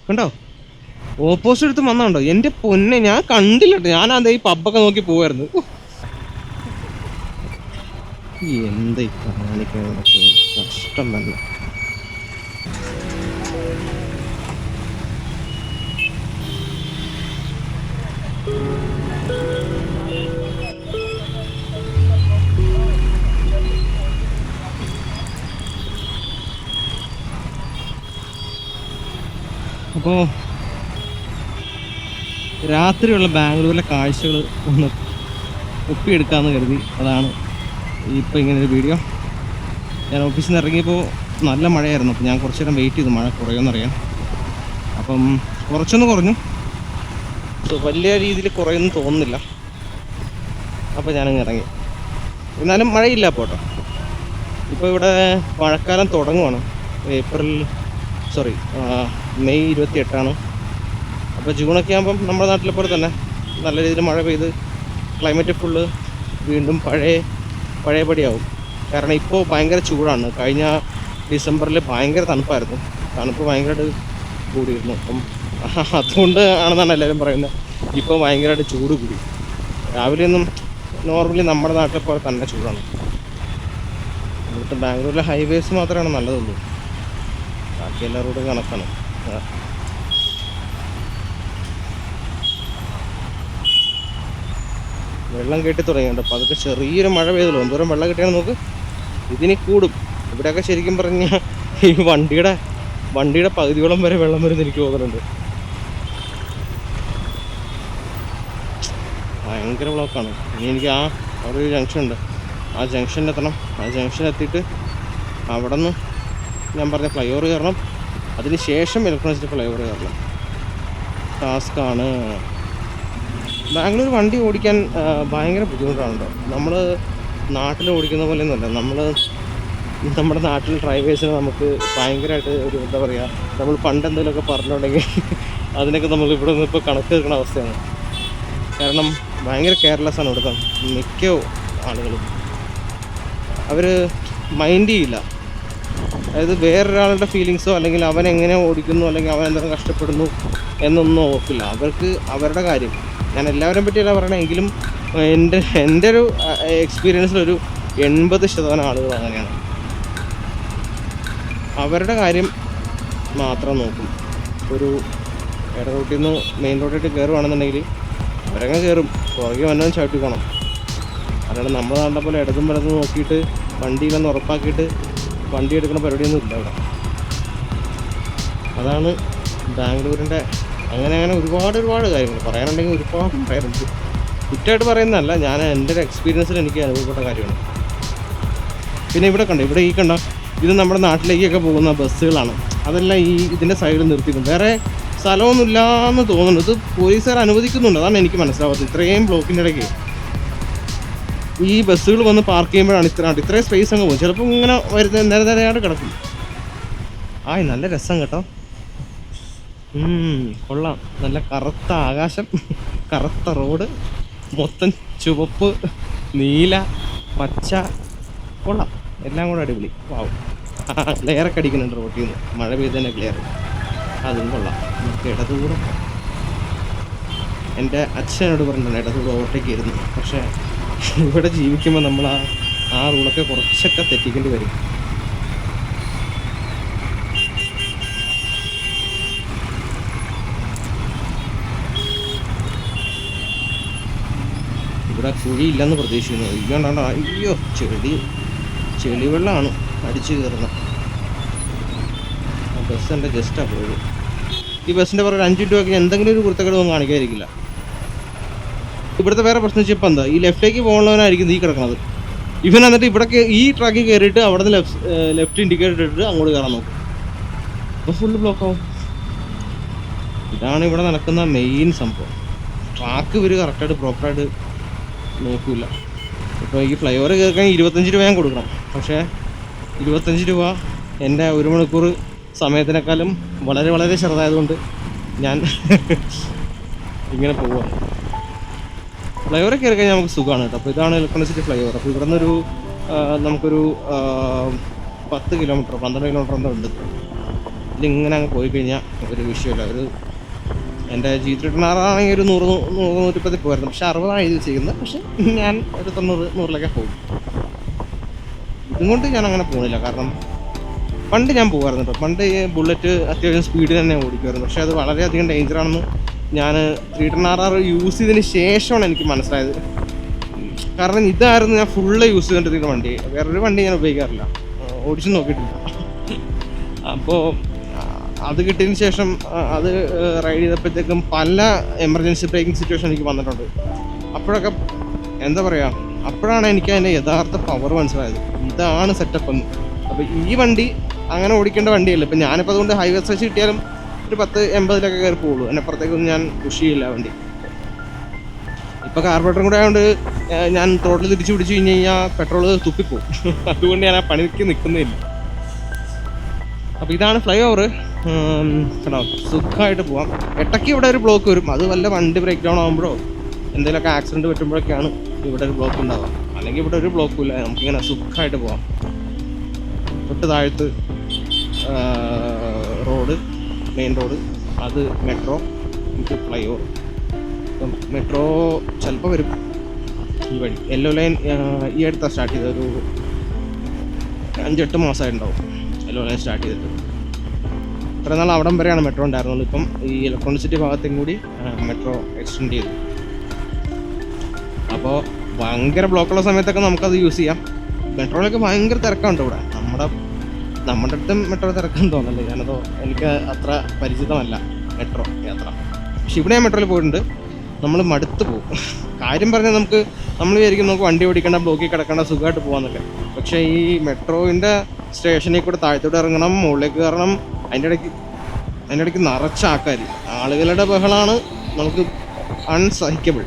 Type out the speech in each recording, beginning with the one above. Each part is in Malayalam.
കണ്ടോ, ഓപ്പോസിറ്റ് എടുത്ത് വന്നുണ്ടോ? എൻ്റെ പൊന്നെ, ഞാൻ കണ്ടില്ല. ഞാൻ അതേ ഈ പബ്ബൊക്കെ നോക്കി പോവായിരുന്നു. എന്താ ഈ കാണിക്കുന്നതൊക്കെ കഷ്ടം തന്നെ. അപ്പോൾ രാത്രിയുള്ള ബാംഗ്ലൂരിലെ കാഴ്ചകൾ ഒന്ന് ഒപ്പിയെടുക്കാമെന്ന് കരുതി. അതാണ് ഇപ്പോൾ ഇങ്ങനൊരു വീഡിയോ. ഞാൻ ഓഫീസിൽ നിന്ന് ഇറങ്ങിയപ്പോൾ നല്ല മഴയായിരുന്നു. അപ്പോൾ ഞാൻ കുറച്ച് നേരം വെയിറ്റ് ചെയ്തു മഴ കുറയുമെന്നറിയാം. അപ്പം കുറച്ചൊന്ന് കുറഞ്ഞു, വലിയ രീതിയിൽ കുറയൊന്നും തോന്നുന്നില്ല. അപ്പോൾ ഞാനങ്ങ് ഇറങ്ങി. എന്നാലും മഴയില്ല അപ്പോൾ കേട്ടോ. ഇപ്പോൾ ഇവിടെ മഴക്കാലം തുടങ്ങുവാണ്. മെയ് 28. അപ്പോൾ ജൂണൊക്കെ ആകുമ്പം നമ്മുടെ നാട്ടിലെ പോലെ തന്നെ നല്ല രീതിയിൽ മഴ പെയ്ത് ക്ലൈമറ്റ് ഫുള്ള് വീണ്ടും പഴയപടിയാവും. കാരണം ഇപ്പോൾ ഭയങ്കര ചൂടാണ്. കഴിഞ്ഞ ഡിസംബറിൽ ഭയങ്കര തണുപ്പായിരുന്നു. തണുപ്പ് ഭയങ്കരമായിട്ട് കൂടിയിരുന്നു. അപ്പം അതുകൊണ്ട് ആണെന്നാണ് എല്ലാവരും പറയുന്നത്. ഇപ്പോൾ ഭയങ്കരമായിട്ട് ചൂട് കൂടി. രാവിലെയൊന്നും നോർമലി നമ്മുടെ നാട്ടിലെ പോലെ തന്നെ ചൂടാണ്. ഇവിടുത്തെ ബാംഗ്ലൂരിലെ ഹൈവേസ് മാത്രമാണ് നല്ലതുള്ളൂ. ബാക്കി എല്ലാ റോഡും കണക്കാണ്. വെള്ളം കെട്ടി തുടങ്ങിയുണ്ട്. അപ്പോൾ അതൊക്കെ ചെറിയൊരു മഴ പെയ്തല്ലോ. എന്തോരം വെള്ളം കിട്ടിയാൽ നോക്ക്. ഇതിനി കൂടും. ഇവിടെയൊക്കെ ശരിക്കും പറഞ്ഞാൽ ഈ വണ്ടിയുടെ പകുതിയോളം വരെ വെള്ളം വരുന്ന എനിക്ക് തോന്നുന്നുണ്ട്. ഭയങ്കര ബ്ലോക്കാണ്. ഇനി എനിക്ക് അവിടെ ഒരു ജംഗ്ഷൻ ഉണ്ട്, ആ ജംഗ്ഷനിലെത്തണം. ആ ജംഗ്ഷനിലെത്തിയിട്ട് അവിടെ നിന്ന് ഞാൻ പറഞ്ഞ ഫ്ലൈ ഓവർ കയറണം. അതിന് ശേഷം ഇലക്ട്രോണിക് ഫ്ലൈ ഓവർ കയറണം. ടാസ്ക്കാണ്. ബാംഗ്ലൂർ വണ്ടി ഓടിക്കാൻ ഭയങ്കര ബുദ്ധിമുട്ടാണല്ലോ. നമ്മൾ നാട്ടിൽ ഓടിക്കുന്ന പോലെയൊന്നുമല്ല. നമ്മുടെ നാട്ടിൽ ഡ്രൈവേഴ്സിന് നമുക്ക് ഭയങ്കരമായിട്ട് ഒരു എന്താ പറയുക, നമ്മൾ പണ്ട് എന്തെങ്കിലുമൊക്കെ പറഞ്ഞിട്ടുണ്ടെങ്കിൽ അതിനൊക്കെ നമ്മൾ ഇവിടെ നിന്ന് ഇപ്പോൾ കണക്ക് വെക്കുന്ന അവസ്ഥയാണ്. കാരണം ഭയങ്കര കെയർലെസ്സാണ് ഇവിടുത്തെ മിക്ക ആളുകളും. അവർ മൈൻഡ് ചെയ്യില്ല. അതായത് വേറൊരാളുടെ ഫീലിങ്സോ അല്ലെങ്കിൽ അവൻ എങ്ങനെ ഓടിക്കുന്നു അല്ലെങ്കിൽ അവൻ എന്തെങ്കിലും കഷ്ടപ്പെടുന്നു എന്നൊന്നും ഓർക്കില്ല. അവർക്ക് അവരുടെ കാര്യം. ഞാൻ എല്ലാവരെയും പറ്റിയല്ല പറയണമെങ്കിലും എൻ്റെ ഒരു എക്സ്പീരിയൻസിലൊരു 80% ആളുകൾ അങ്ങനെയാണ്. അവരുടെ കാര്യം മാത്രം നോക്കും. ഒരു ഇട റൂട്ടിൽ നിന്ന് മെയിൻ റോഡിലേക്ക് കയറുകയാണെന്നുണ്ടെങ്കിൽ അവരങ്ങ് കയറും, പുറകെ വന്നവൻ ചവിട്ടിക്കണം. അല്ലാണ്ട് നമ്മുടെ നാട്ടിലെ പോലെ ഇടതും വലതും നോക്കിയിട്ട് വണ്ടിയിലൊന്ന് ഉറപ്പാക്കിയിട്ട് വണ്ടി എടുക്കുന്ന പരിപാടിയൊന്നും ഇല്ല ഇവിടെ. അതാണ് ബാംഗ്ലൂരിൻ്റെ അങ്ങനെ ഒരുപാട് കാര്യങ്ങൾ പറയാനുണ്ടെങ്കിൽ ഒരുപാട് പറയാറുണ്ട്. കുറ്റമായിട്ട് പറയുന്നതല്ല, ഞാൻ എൻ്റെ ഒരു എക്സ്പീരിയൻസിൽ എനിക്ക് അനുഭവപ്പെട്ട കാര്യമാണ്. പിന്നെ ഇവിടെ കണ്ട ഇത് നമ്മുടെ നാട്ടിലേക്കൊക്കെ പോകുന്ന ബസ്സുകളാണ്. അതെല്ലാം ഇതിൻ്റെ സൈഡിൽ നിർത്തിയിട്ടുണ്ട്. വേറെ സ്ഥലമൊന്നുമില്ലയെന്ന് തോന്നുന്നു. ഇത് പോലീസുകാർ അനുവദിക്കുന്നുണ്ട്. അതാണ് എനിക്ക് മനസ്സിലാവാത്തത്. ഇത്രയും ബ്ലോക്കിൻ്റെ ഇടയ്ക്ക് ഈ ബസ്സുകൾ വന്ന് പാർക്ക് ചെയ്യുമ്പോഴാണ് ഇത്രയും സ്പേസ് അങ്ങ് പോകും. ചിലപ്പോൾ ഇങ്ങനെ വരുന്ന നേരെ കിടക്കും. നല്ല രസം കേട്ടോ. കൊള്ളാം. നല്ല കറുത്ത ആകാശം, കറുത്ത റോഡ്, മൊത്തം ചുവപ്പ്, നീല, പച്ച, കൊള്ളാം. എല്ലാം കൂടെ അടിപൊളി. വാവ്. ലെയറൊക്കെ അടിക്കുന്നുണ്ട് റോട്ടിൽ നിന്ന്. മഴ പെയ്തതിൻ്റെ ക്ലിയർ. അതും കൊള്ളാം. നമുക്ക് ഇടതുകൂടെ, എൻ്റെ അച്ഛനോട് പറഞ്ഞിട്ടുണ്ട് ഇടതുകൂടെ ഓവർടേക്ക് ഇരുന്നു. പക്ഷേ ഇവിടെ ജീവിക്കുമ്പോൾ നമ്മൾ ആ റൂളൊക്കെ കുറച്ചൊക്കെ തെറ്റിക്കേണ്ടി വരും. ഇവിടെ കുഴിയില്ലെന്ന് പ്രതീക്ഷിക്കുന്നു. ഇല്ലാണ്ടാണ്. അയ്യോ, ചെളി വെള്ളമാണ് അടിച്ചു കയറുന്നത്. ബസ് എൻ്റെ ജസ്റ്റാണ് പോയത്. ഈ ബസ്സിൻ്റെ പുറകെ 5 രൂപയ്ക്ക് എന്തെങ്കിലും ഒരു കുരുത്തക്കേടൊന്നും കാണിക്കാതിരിക്കില്ല. ഇവിടുത്തെ വേറെ പ്രശ്നം വെച്ചാൽ ഇപ്പം എന്താ, ഈ ലെഫ്റ്റേക്ക് പോകുന്നവനായിരിക്കും ഈ കിടക്കുന്നത്. ഇവൻ എന്നിട്ട് ഇവിടേക്ക് ഈ ട്രാക്കിൽ കയറിയിട്ട് അവിടെ നിന്ന് ലെഫ്റ്റ് ഇൻഡിക്കേറ്റർ ഇട്ടിട്ട് അങ്ങോട്ട് കയറാൻ നോക്കും. അപ്പോൾ ഫുള്ള് ബ്ലോക്കാവും. ഇതാണ് ഇവിടെ നടക്കുന്ന മെയിൻ സംഭവം. ട്രാക്ക് ഇവർ കറക്റ്റായിട്ട് പ്രോപ്പറായിട്ട് നോക്കില്ല. ഇപ്പോൾ ഈ ഫ്ലൈ ഓവർ കയറിക്കാൻ 25 രൂപ ഞാൻ കൊടുക്കണം. പക്ഷേ 25 രൂപ എൻ്റെ 1 മണിക്കൂർ സമയത്തിനേക്കാളും വളരെ ചെറുതായതുകൊണ്ട് ഞാൻ ഇങ്ങനെ പോവുകയാണ്. ഫ്ലൈ ഓവർ കയറി കഴിഞ്ഞാൽ നമുക്ക് സുഖമാണ് കേട്ടോ. അപ്പോൾ ഇതാണ് ഇലക്ട്രോണിക് ഫ്ലൈ ഓവർ. അപ്പോൾ ഇവിടെ നിന്നൊരു നമുക്കൊരു 10 കിലോമീറ്റർ 12 കിലോമീറ്റർ എന്തോ ഉണ്ട്. ഇതിലിങ്ങനെ അങ്ങ് പോയി കഴിഞ്ഞാൽ ഒരു വിഷയമില്ല. ഒരു എൻ്റെ G3 ആണെങ്കിൽ ഒരു 100-130 പോയിരുന്നു. പക്ഷെ 60 എഴുതി വെച്ചിരിക്കുന്നത്. പക്ഷെ ഞാൻ ഒരു 90-100 പോകും. ഇതും കൊണ്ട് ഞാൻ അങ്ങനെ പോകുന്നില്ല. കാരണം പണ്ട് ഞാൻ പോകുമായിരുന്നു കേട്ടോ. പണ്ട് ഈ ബുള്ളറ്റ് അത്യാവശ്യം സ്പീഡിൽ തന്നെ ഓടിക്കുമായിരുന്നു. പക്ഷേ അത് വളരെയധികം ഡേഞ്ചറാണെന്ന് ഞാൻ 310RR യൂസ് ചെയ്തതിന് ശേഷമാണ് എനിക്ക് മനസ്സിലായത്. കാരണം ഇതായിരുന്നു ഞാൻ ഫുള്ള് യൂസ് ചെയ്തുകൊണ്ടിരിക്കുന്ന വണ്ടി. വേറൊരു വണ്ടി ഞാൻ ഉപയോഗിക്കാറില്ല, ഓടിച്ചു നോക്കിയിട്ടില്ല. അപ്പോൾ അത് കിട്ടിയതിന് ശേഷം അത് റൈഡ് ചെയ്തപ്പോഴത്തേക്കും പല എമർജൻസി ബ്രേക്കിംഗ് സിറ്റുവേഷൻ എനിക്ക് വന്നിട്ടുണ്ട്. അപ്പോഴൊക്കെ എന്താ പറയുക, അപ്പോഴാണ് എനിക്ക് അതിൻ്റെ യഥാർത്ഥ പവർ മനസ്സിലായത്. ഇതാണ് സെറ്റപ്പ് എന്ന്. അപ്പോൾ ഈ വണ്ടി അങ്ങനെ ഓടിക്കേണ്ട വണ്ടിയല്ല. ഇപ്പം ഞാനിപ്പോൾ അതുകൊണ്ട് ഹൈവേ സ്ട്രെച്ച് കിട്ടിയാലും ഒരു 10-80 കയറി പോകുള്ളൂ. അതിനപ്പുറത്തേക്കൊന്നും ഞാൻ പുഷ് ചെയ്യില്ല വണ്ടി. ഇപ്പോൾ കാർബറേറ്ററും കൂടെ ആയതുകൊണ്ട് ഞാൻ ടോട്ടൽ തിരിച്ചു പിടിച്ചു കഴിഞ്ഞ് കഴിഞ്ഞാൽ പെട്രോൾ തുപ്പിപ്പോവും. അതുകൊണ്ട് ഞാൻ ആ പണിക്ക് നിൽക്കുന്നില്ല. അപ്പോൾ ഇതാണ് ഫ്ലൈ ഓവർ. കേട്ടോ, സുഖമായിട്ട് പോവാം. ഇടയ്ക്ക് ഇവിടെ ഒരു ബ്ലോക്ക് വരും. അത് വല്ല വണ്ടി ബ്രേക്ക് ഡൗൺ ആകുമ്പോഴോ എന്തെങ്കിലുമൊക്കെ ആക്സിഡൻറ്റ് പറ്റുമ്പോഴൊക്കെയാണ് ഇവിടെ ഒരു ബ്ലോക്ക് ഉണ്ടാവുക. അല്ലെങ്കിൽ ഇവിടെ ഒരു ബ്ലോക്കും ഇല്ല. നമുക്കിങ്ങനെ സുഖമായിട്ട് പോവാം. തൊട്ട് താഴത്ത് റോഡ്, മെയിൻ റോഡ്, അത് മെട്രോ, ഇത് ഫ്ലൈ ഓവർ. ഇപ്പം മെട്രോ ചിലപ്പോൾ വരും ഈ വഴി. യെല്ലോ ലൈൻ ഈ അടുത്താണ് സ്റ്റാർട്ട് ചെയ്തത്. ഒരു 5-8 മാസമായിട്ടുണ്ടാവും യെല്ലോ ലൈൻ സ്റ്റാർട്ട് ചെയ്തിട്ട്. ഇത്ര നാൾ അവിടം വരെയാണ് മെട്രോ ഉണ്ടായിരുന്നുള്ളൂ. ഇപ്പം ഈ ഇലക്ട്രോണിക് ഭാഗത്തേക്കും കൂടി മെട്രോ എക്സ്റ്റെൻഡ് ചെയ്തു. അപ്പോൾ ഭയങ്കര ബ്ലോക്കുള്ള സമയത്തൊക്കെ നമുക്കത് യൂസ് ചെയ്യാം. മെട്രോയിലൊക്കെ ഭയങ്കര തിരക്കുണ്ട് ഇവിടെ. നമ്മുടെ അടുത്തും മെട്രോ തിരക്കാന്ന് തോന്നുന്നില്ല. ഞാനതോ എനിക്ക് അത്ര പരിചിതമല്ല മെട്രോ യാത്ര. പക്ഷെ ഇവിടെ ഞാൻ മെട്രോയിൽ പോയിട്ടുണ്ട്. നമ്മൾ മടുത്ത് പോകും. കാര്യം പറഞ്ഞാൽ നമ്മൾ വിചാരിക്കും നമുക്ക് വണ്ടി ഓടിക്കേണ്ട, ബ്ലോക്കിൽ കിടക്കേണ്ട, സുഖമായിട്ട് പോകാമെന്നൊക്കെ. പക്ഷേ ഈ മെട്രോയിൻ്റെ സ്റ്റേഷനിൽ കൂടെ താഴത്തോട്ട് ഇറങ്ങണം, മുകളിലേക്ക് കയറണം. അതിൻ്റെ ഇടയ്ക്ക് നിറച്ച ആളുകളുടെ ബഹളമാണ് നമുക്ക് അൺസഹിക്കബിൾ.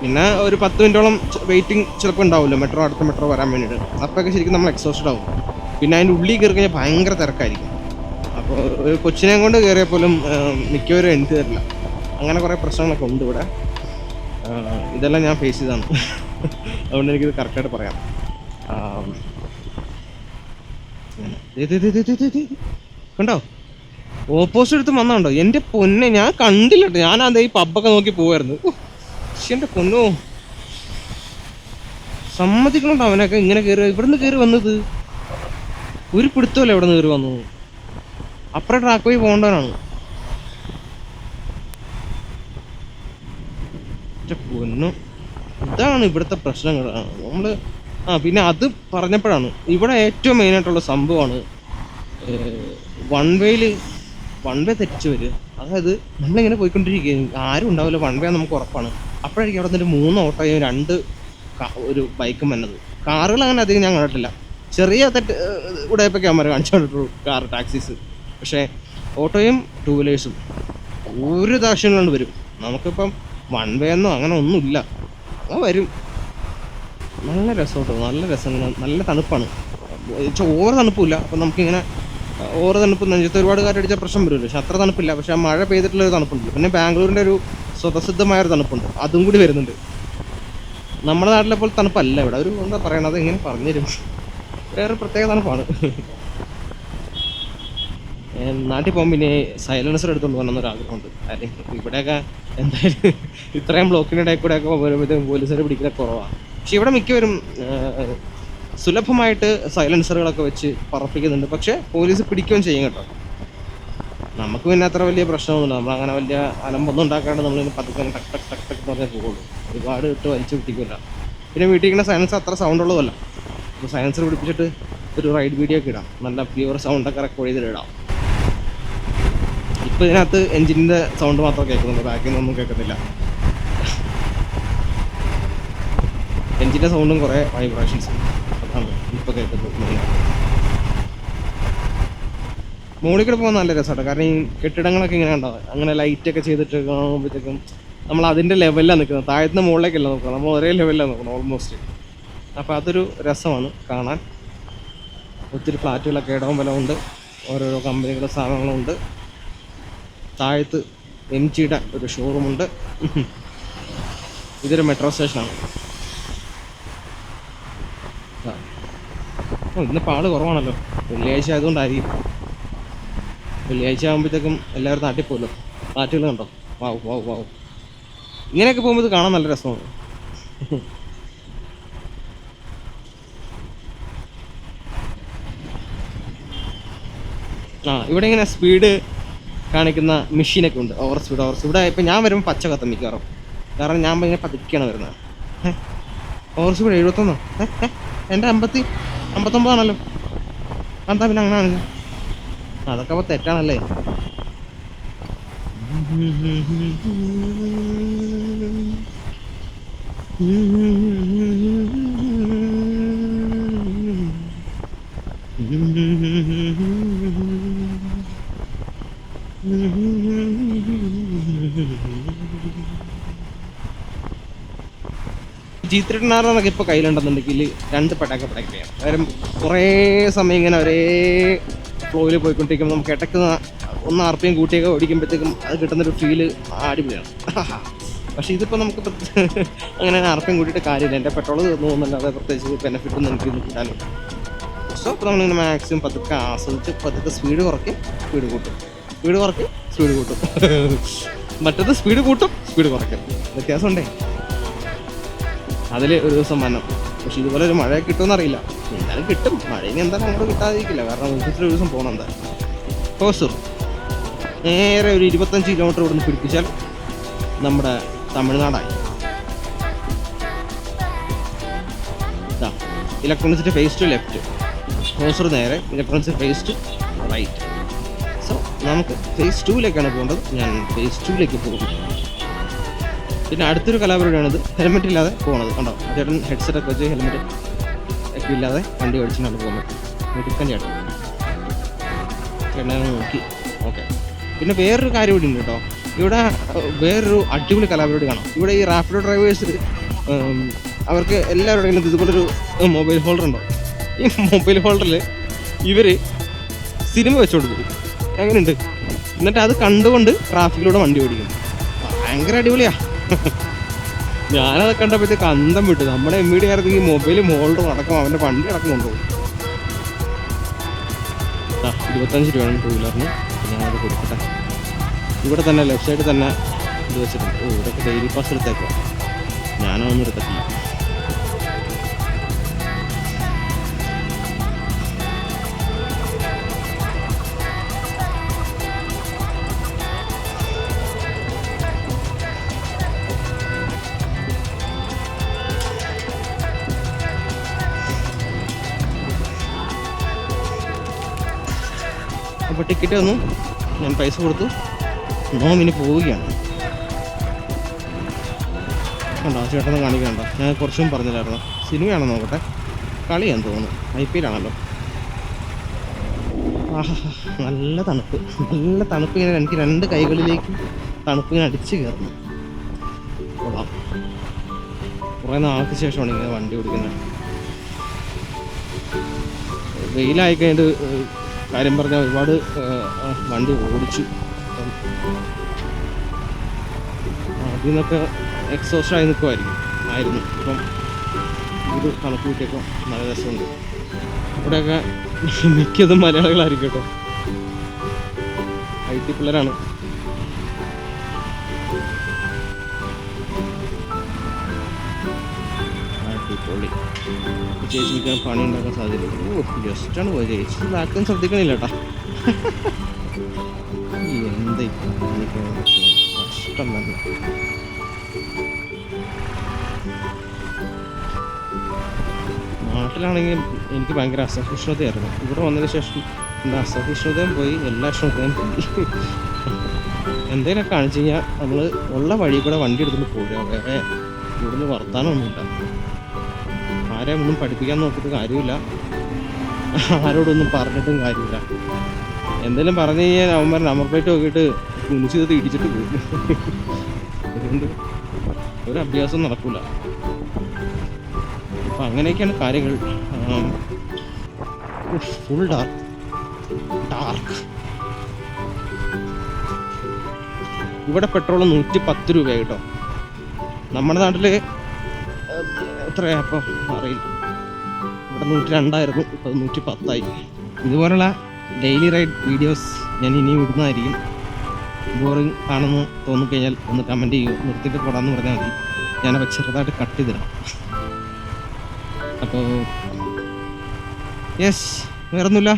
പിന്നെ ഒരു 10 മിനിറ്റോളം വെയിറ്റിംഗ് ചിലപ്പോൾ ഉണ്ടാവുമല്ലോ അടുത്ത മെട്രോ വരാൻ വേണ്ടിയിട്ട്. അപ്പോഴൊക്കെ ശരിക്കും നമ്മൾ എക്സോസ്റ്റഡ് ആവും. പിന്നെ അതിൻ്റെ ഉള്ളിൽ കയറി കഴിഞ്ഞാൽ ഭയങ്കര തിരക്കായിരിക്കും. അപ്പോൾ ഒരു കൊച്ചിനെ കൊണ്ട് കയറിയാൽ പോലും മിക്കവരും എൻഡ് തരില്ല. അങ്ങനെ കുറേ പ്രശ്നങ്ങളൊക്കെ ഉണ്ട് ഇവിടെ. ഇതെല്ലാം ഞാൻ ഫേസ് ചെയ്താണ്. അതുകൊണ്ട് എനിക്കിത് കറക്റ്റായിട്ട് പറയാം. കണ്ടോ, ഓപ്പോസിറ്റ് എടുത്ത് വന്നുണ്ടോ? എൻ്റെ പൊന്നെ, ഞാൻ കണ്ടില്ല കേട്ടോ. ഞാൻ ഈ പബ്ബൊക്കെ നോക്കി പോവായിരുന്നു. പക്ഷെ എൻ്റെ പൊന്നോ, സമ്മതിക്കണുണ്ടോ അവനൊക്കെ ഇങ്ങനെ കയറി? ഇവിടെ നിന്ന് കയറി വന്നത് ഒരു പിടുത്തമല്ല. ഇവിടെ നിന്ന് കയറി വന്നത് അപ്പുറം ട്രാക്ക് വഴി പോകേണ്ടവനാണ്. പൊന്നു, ഇതാണ് ഇവിടുത്തെ പ്രശ്നങ്ങൾ. നമ്മൾ പിന്നെ അത് പറഞ്ഞപ്പോഴാണ് ഇവിടെ ഏറ്റവും മെയിനായിട്ടുള്ള സംഭവമാണ് വൺ വേ തെറ്റിച്ച് വരിക. അതായത് നമ്മളിങ്ങനെ പോയിക്കൊണ്ടിരിക്കുകയും ആരും ഉണ്ടാവില്ല. വൺ വേ നമുക്ക് ഉറപ്പാണ്. അപ്പോഴായിരിക്കും അവിടെ നിന്ന് 3 ഓട്ടോയും 2 ഒരു ബൈക്കും വന്നത്. കാറുകൾ അങ്ങനെ അധികം ഞാൻ കണ്ടിട്ടില്ല. ചെറിയ ഉടയപ്പൊക്കെ അമ്മ കാണിച്ചു കണ്ടിട്ടുള്ളൂ, കാർ ടാക്സീസ്. പക്ഷേ ഓട്ടോയും 2 വീലേഴ്സും ഒരു ദാക്ഷ്യങ്ങളുണ്ട് വരും. നമുക്കിപ്പം വൺ വേ എന്നോ അങ്ങനെ ഒന്നുമില്ല. വരും. നല്ല രസമുണ്ടോ, നല്ല രസം, നല്ല തണുപ്പാണ്. ഓവർ തണുപ്പില്ല. അപ്പം നമുക്കിങ്ങനെ ഓവർ തണുപ്പ് നെഞ്ചത്ത് ഒരുപാട് കാറ്റടിച്ചാൽ പ്രശ്നം വരുമല്ലോ. പക്ഷെ അത്ര തണുപ്പില്ല. പക്ഷെ ആ മഴ പെയ്തിട്ടുള്ളൊരു തണുപ്പുണ്ട്. പിന്നെ ബാംഗ്ലൂരിൻ്റെ ഒരു സ്വതസിദ്ധമായൊരു തണുപ്പുണ്ട്, അതും കൂടി വരുന്നുണ്ട്. നമ്മുടെ നാട്ടിലെ പോലെ തണുപ്പല്ല ഇവിടെ. ഒരു എന്താ പറയണത്, ഇങ്ങനെ പറഞ്ഞുതരും, വേറെ പ്രത്യേക തണുപ്പാണ്. നാട്ടിൽ പോകുമ്പോൾ പിന്നെ സൈലൻസർ എടുത്തുകൊണ്ട് പോകണമെന്നൊരാഗ്രഹമുണ്ട്. അല്ലെങ്കിൽ ഇവിടെയൊക്കെ എന്തായാലും ഇത്രയും ബ്ലോക്കിൻ്റെ ഇടയിൽ കൂടെയൊക്കെ വരുമ്പോഴത്തേക്കും പോലീസുകാർ പിടിക്കുന്നത് കുറവാണ്. പക്ഷെ ഇവിടെ മിക്കവരും സുലഭമായിട്ട് സൈലൻസറുകളൊക്കെ വെച്ച് പറപ്പിക്കുന്നുണ്ട്. പക്ഷേ പോലീസ് പിടിക്കുകയും ചെയ്യും കേട്ടോ. നമുക്ക് പിന്നെ അത്ര വലിയ പ്രശ്നമൊന്നുമില്ല. നമ്മളങ്ങനെ വലിയ അലമ്പൊന്നും ഉണ്ടാക്കാണ്ട് നമ്മളിങ്ങനെ പതുക്കെ ടക്ക് ടക്ക് ടക്ക് ടക്ക് പറഞ്ഞേ പോകുള്ളൂ. ഒരുപാട് ഇട്ട് വലിച്ചു പിടിക്കില്ല. പിന്നെ വീട്ടിൽ ഇങ്ങനെ സൈലൻസർ അത്ര സൗണ്ട് ഉള്ളതല്ല. അപ്പോൾ സൈലൻസർ പിടിപ്പിച്ചിട്ട് ഒരു റൈഡ് വീഡിയോ ഒക്കെ ഇടാം. നല്ല പ്യുവർ സൗണ്ടൊക്കെ റെക്കോർഡ് ചെയ്തിടാം. ഇപ്പോൾ ഇതിനകത്ത് എൻജിൻ്റെ സൗണ്ട് മാത്രം കേൾക്കുന്നുണ്ട്, ബാക്കിൽ നിന്നൊന്നും കേൾക്കുന്നില്ല. എൻജിൻ്റെ സൗണ്ടും കുറേ വൈബ്രേഷൻസ് അതാണ് ഇപ്പോൾ കേൾക്കുന്നത്. മുകളിൽ കൂടെ പോകാൻ നല്ല രസമാണ്. കാരണം ഈ കെട്ടിടങ്ങളൊക്കെ ഇങ്ങനെ ഉണ്ടാവും. അങ്ങനെ ലൈറ്റൊക്കെ ചെയ്തിട്ട് കാണുമ്പോഴത്തേക്കും നമ്മൾ അതിൻ്റെ ലെവലിലാണ് നിൽക്കുന്നത്. താഴത്തുനിന്ന് മുകളിലേക്കല്ല നോക്കുക, നമ്മൾ ഒരേ ലെവലിലാണ് നോക്കണം ഓൾമോസ്റ്റ്. അപ്പോൾ അതൊരു രസമാണ് കാണാൻ. ഒത്തിരി ഫ്ലാറ്റുകളൊക്കെ ഇടവും ബലമുണ്ട്, ഓരോരോ കമ്പനികളുടെ സാധനങ്ങളുണ്ട്. താഴത്ത് MGയുടെ ഒരു ഷോറൂമുണ്ട്. ഇതൊരു മെട്രോ സ്റ്റേഷനാണ്. ഇന്നിപ്പോൾ ആൾ കുറവാണല്ലോ. വെള്ളിയാഴ്ച ആയതുകൊണ്ടായിരിക്കും. വെള്ളിയാഴ്ച ആകുമ്പോഴത്തേക്കും എല്ലാവരും നാട്ടിൽ പോകുമല്ലോ. നാട്ടുകൾ കണ്ടോ, വാവ് വാവ് വാവ്. ഇങ്ങനെയൊക്കെ പോകുമ്പോൾ ഇത് കാണാൻ നല്ല രസമാണ്. ഇവിടെ ഇങ്ങനെ സ്പീഡ് കാണിക്കുന്ന മെഷീനൊക്കെ ഉണ്ട്. Over speed. ഇവിടെ ഇപ്പം ഞാൻ വരുമ്പോൾ പച്ച കത്തും മിക്കവാറും. കാരണം ഞാൻ ഇങ്ങനെ പതുക്കെയാണ് വരുന്നത്. Over speed 71. എൻ്റെ 59 എന്താ പിന്നെ അങ്ങനെ ആണല്ലോ. അതൊക്കെ അപ്പോൾ തെറ്റാണല്ലേ. G3 ഇപ്പോൾ കയ്യിലുണ്ടെന്നുണ്ടെങ്കിൽ 2 പട്ടാക്ക ചെയ്യണം. കാര്യം കുറേ സമയം ഇങ്ങനെ ഒരേ ഫ്ലോയിൽ പോയിക്കൊണ്ടിരിക്കുമ്പോൾ നമുക്ക് ഇടയ്ക്ക് ഒന്ന് RPM കൂട്ടിയൊക്കെ ഓടിക്കുമ്പോഴത്തേക്കും അത് കിട്ടുന്നൊരു ഫീല് അടിപൊളിയാണ്. പക്ഷേ ഇതിപ്പോൾ നമുക്ക് അങ്ങനെ RPM കൂട്ടിയിട്ട് കാര്യമില്ല. എൻ്റെ പെട്രോൾ തീർന്നു പോകുന്നല്ലാതെ പ്രത്യേകിച്ച് ബെനിഫിറ്റൊന്നും എനിക്ക് കിട്ടാനും. സോ അപ്പോൾ നമ്മളിങ്ങനെ മാക്സിമം പതുക്കെ ആസ്വദിച്ച് പതുക്കെ സ്പീഡ് കുറയ്ക്കും, സ്പീഡ് കൂട്ടും, സ്പീഡ് കുറയ്ക്കും, സ്പീഡ് കൂട്ടും. മറ്റത് സ്പീഡ് കൂട്ടും, സ്പീഡ് കുറയ്ക്കും. വ്യത്യാസമുണ്ടേ. അതിൽ ഒരു ദിവസം വരണം. പക്ഷെ ഇതുപോലെ ഒരു മഴ കിട്ടുമെന്ന് അറിയില്ല. എന്തായാലും കിട്ടും. മഴയിന് എന്തായാലും അങ്ങോട്ട് കിട്ടാതിരിക്കില്ല. കാരണം ഓഫീസിൽ ഒരു ദിവസം പോകണം. എന്തായാലും ഹോസൂർ നേരെ ഒരു 25 കിലോമീറ്റർ ഇവിടുന്ന് പിടിപ്പിച്ചാൽ നമ്മുടെ തമിഴ്നാടായി. ഇലക്ട്രോണിക്സിൻ്റെ ഫേസ് ടു ലെഫ്റ്റ്, ഹോസൂർ നേരെ, electronics phase to right. So നമുക്ക് ഫേസ് 2ലേക്കാണ് പോകേണ്ടത്. ഞാൻ ഫേസ് 2ലേക്ക് പോകും. പിന്നെ അടുത്തൊരു കലാപരിപാടിയാണിത്. ഹെൽമെറ്റ് ഇല്ലാതെ പോകുന്നത് കണ്ടോ. ചേട്ടൻ ഹെഡ്സെറ്റൊക്കെ വെച്ച് ഹെൽമെറ്റ് ഒക്കെ ഇല്ലാതെ വണ്ടി ഓടിച്ചിട്ടാണ് പോകുന്നത്. മെഡിക്കൻ ചേട്ടനെ നോക്കി. ഓക്കെ. പിന്നെ വേറൊരു കാര്യം കൂടി ഉണ്ട് കേട്ടോ. ഇവിടെ വേറൊരു അടിപൊളി കലാപരിപാടി കാണാം. ഇവിടെ ഈ റാപ്പിഡോ ഡ്രൈവേഴ്സ് അവർക്ക് എല്ലാവരുടെയും ഇതുപോലൊരു മൊബൈൽ ഹോൾഡർ ഉണ്ടോ. ഈ മൊബൈൽ ഹോൾഡറിൽ ഇവർ സിനിമ വെച്ചോണ്ട് പോകും. എങ്ങനെയുണ്ട്? എന്നിട്ട് അത് കണ്ടുകൊണ്ട് ട്രാഫിക്കിലൂടെ വണ്ടി ഓടിക്കും. ഭയങ്കര അടിപൊളിയാ. ഞാനത് കണ്ടപ്പോഴത്തേക്ക് അന്തം വിട്ടു. നമ്മുടെ MVD ആയിരുന്നെങ്കിൽ ഈ മൊബൈൽ ഹോൾഡർ അടക്കം അവൻ്റെ വണ്ടി അടക്കം കൊണ്ടുപോകും. 25 രൂപയാണ് 2 വീലറിന്. ഞാനത് കൊടുക്കട്ടെ. ഇവിടെ തന്നെ ലെഫ്റ്റ് സൈഡിൽ തന്നെ ഇത് വെച്ചിട്ടുണ്ട്. ഇവിടെയൊക്കെ ഡെയിലി പാസ് എടുത്തേക്കോ. ഞാനൊന്നും എടുത്തിട്ടില്ല. അപ്പോൾ ടിക്കറ്റ് വന്നു, ഞാൻ പൈസ കൊടുത്തു, നോമിന് പോവുകയാണ്. കണ്ടോ ചേട്ടനെ കാണിക്കണ്ട. ഞാൻ കുറച്ചും പറഞ്ഞില്ലായിരുന്നു. സിനിമയാണോ നോക്കട്ടെ. കളിയാന്ന് തോന്നുന്നു. IPL ആണല്ലോ. നല്ല തണുപ്പ്, നല്ല തണുപ്പ്. ഇങ്ങനെ എനിക്ക് 2 കൈകളിലേക്ക് തണുപ്പ് ഇങ്ങനെ അടിച്ച് കയറുന്നു. കൊള്ളാം. കുറേ നാൾക്ക് ശേഷമാണ് ഇങ്ങനെ വണ്ടി ഓടിക്കുന്നത്. വെയിലായി കഴിഞ്ഞിട്ട് കാര്യം പറഞ്ഞാൽ ഒരുപാട് വണ്ടി ഓടിച്ചു. അതിൽ നിന്നൊക്കെ എക്സോസ്റ്റായി നിൽക്കുമായിരുന്നു. ഇപ്പം ഇത് കണക്ക് കൂട്ടിയപ്പോൾ നല്ല രസമുണ്ട്. ഇവിടെയൊക്കെ മിക്കതും മലയാളികളായിരിക്കും കേട്ടോ. IT പിള്ളേരാണ്. അടിപൊളി. ചേച്ചിക്ക് പണി ഉണ്ടാക്കാൻ സാധ്യതയില്ല. ജസ്റ്റാണ് പോയത്. ചേച്ചി ബാക്കും ശ്രദ്ധിക്കണില്ല കേട്ടോ. എന്താ കഷ്ടം തന്നെ. നാട്ടിലാണെങ്കിൽ എനിക്ക് ഭയങ്കര അസഹിഷ്ണുതയായിരുന്നു. ഇവിടെ വന്നതിന് ശേഷം എൻ്റെ അസഹിഷ്ണുതയും പോയി, എല്ലാ ശ്രദ്ധയും പോയി. എന്തെങ്കിലുമൊക്കെ കാണിച്ചു കഴിഞ്ഞാൽ നമ്മൾ ഉള്ള വഴി കൂടെ വണ്ടി എടുത്തിട്ട് പോരുക. വേറെ ഇവിടുന്ന് വർത്താനമൊന്നുമില്ല. ആരെയും ഒന്നും പഠിപ്പിക്കാൻ നോക്കിയിട്ട് കാര്യമില്ല. ആരോടൊന്നും പറഞ്ഞിട്ടും കാര്യമില്ല. എന്തെങ്കിലും പറഞ്ഞു കഴിഞ്ഞാൽ അവന്മാർ നമ്പർ പ്ലേറ്റ് നോക്കിയിട്ട് കുനിച്ച് ചെയ്ത് ഇടിച്ചിട്ട് പോകും. അതുകൊണ്ട് ഒരു അഭ്യാസം നടക്കില്ല. അപ്പം അങ്ങനെയൊക്കെയാണ് കാര്യങ്ങൾ. Full dark. ഇവിടെ പെട്രോൾ 110 രൂപയായി കേട്ടോ. നമ്മുടെ നാട്ടിൽ എത്രയാ അപ്പോൾ അറിയില്ല. ഇവിടെ 102 ആയിരുന്നു, ഇപ്പോൾ 110 ആയി. ഇതുപോലുള്ള ഡെയിലി റൈഡ് വീഡിയോസ് ഞാൻ ഇനിയും ഇടുന്നതായിരിക്കും. ബോറിങ് ആണെന്ന് തോന്നിക്കഴിഞ്ഞാൽ ഒന്ന് കമൻറ്റ് ചെയ്യുക, നിർത്തിയിട്ട് പോടാന്ന് പറഞ്ഞാൽ മതി. ഞാനപ്പോൾ ചെറുതായിട്ട് കട്ട് ചെയ്തിടാം. അപ്പോൾ യെസ്, വേറൊന്നുമില്ല.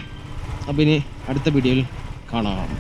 അപ്പോൾ ഇനി അടുത്ത വീഡിയോയിൽ കാണാം.